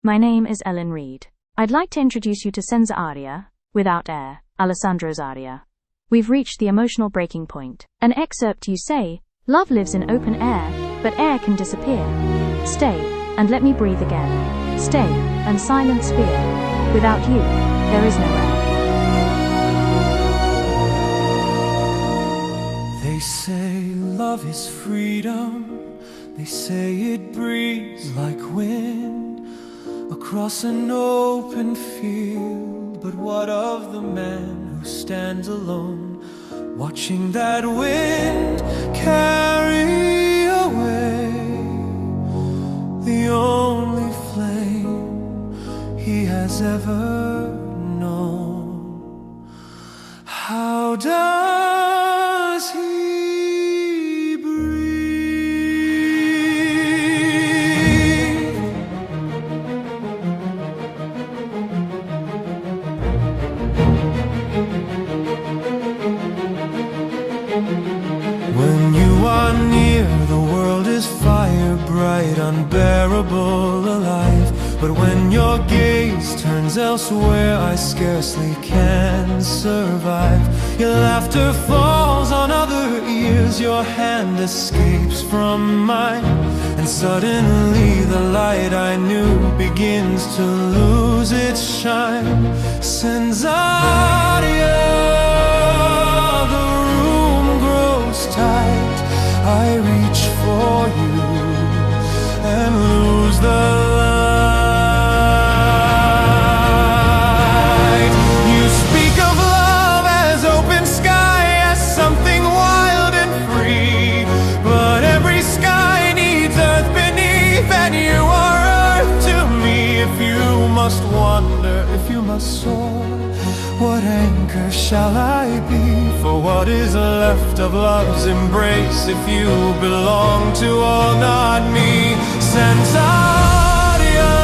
My name is Ellen Reed. I'd like to introduce you to Senza Aria, without air, Alessandro's aria. We've reached the emotional breaking point. An excerpt you say, love lives in open air, but air can disappear. Stay, and let me breathe again. Stay, and silence fear. Without you, there is no air. They say love is freedom. They say it breathes like wind across an open field. But what of the man who stands alone, watching that wind carry away the only flame he has ever known? How does he when you are near, the world is fire bright, unbearable, alive. But when your gaze turns elsewhere, I scarcely can survive. Your laughter falls on other ears, your hand escapes from mine, and suddenly the light I knew begins to lose its shine. Senza Aria, tight, I reach for you and lose the light. You speak of love as open sky, as something wild and free, but every sky needs earth beneath, and you are earth to me. If you must wander, if you must soar, what anchor shall I be for what is left of love's embrace? If you belong to all, not me. Senza Aria,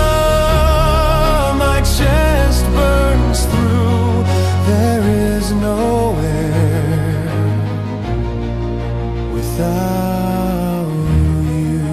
my chest burns through. There is no air without you.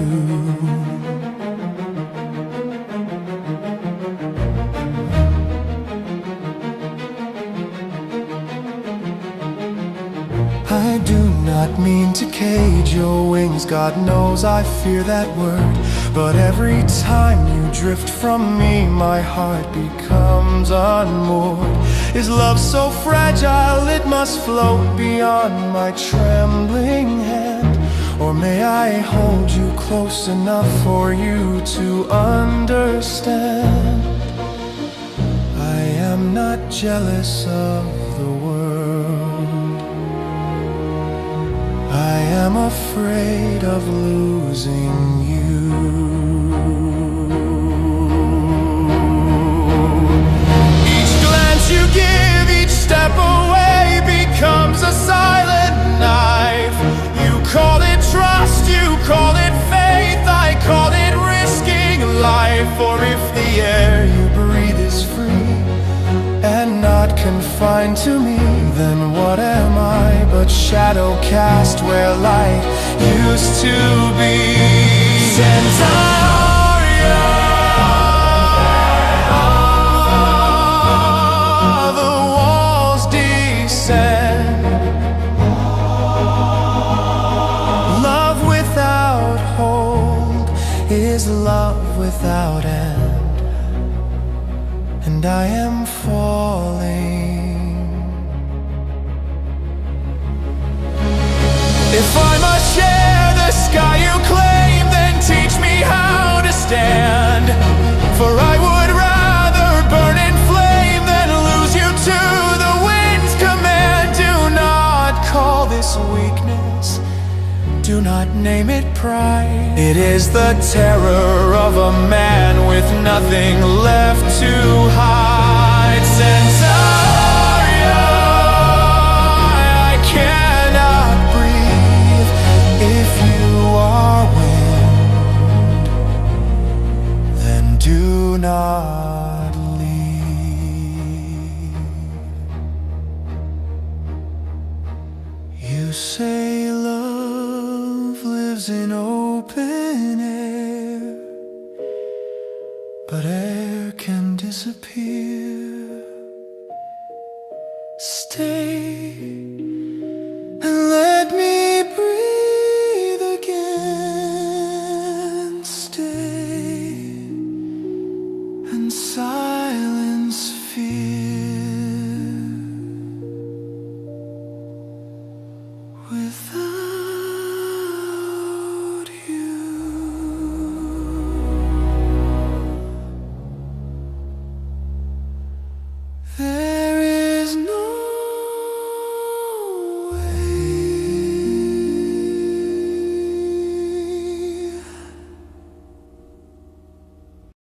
I do not mean to cage your wings, God knows I fear that word. But every time you drift from me, my heart becomes unmoored. Is love so fragile it must float beyond my trembling hand? Or may I hold you close enough for you to understand? I am not jealous of the world, I am afraid of losing you. Each glance you give, each step away becomes a silent knife. You call it trust, you call it faith, I call it risking life. For if the air you breathe is free and not confined to me, then what am I but shadow cast where light used to be? Senza Aria, the walls descend. Love without hold is love without end, and I am falling. If I must share the sky you claim, then teach me how to stand. For I would rather burn in flame than lose you to the wind's command. Do not call this weakness, do not name it pride. It is the terror of a man with nothing left to hide. Senza Aria, I cannot breathe if you are wind, then do not leave. You say love lives in open air, but air can disappear. Stay and let me breathe again. Stay and silence fear. Without you, there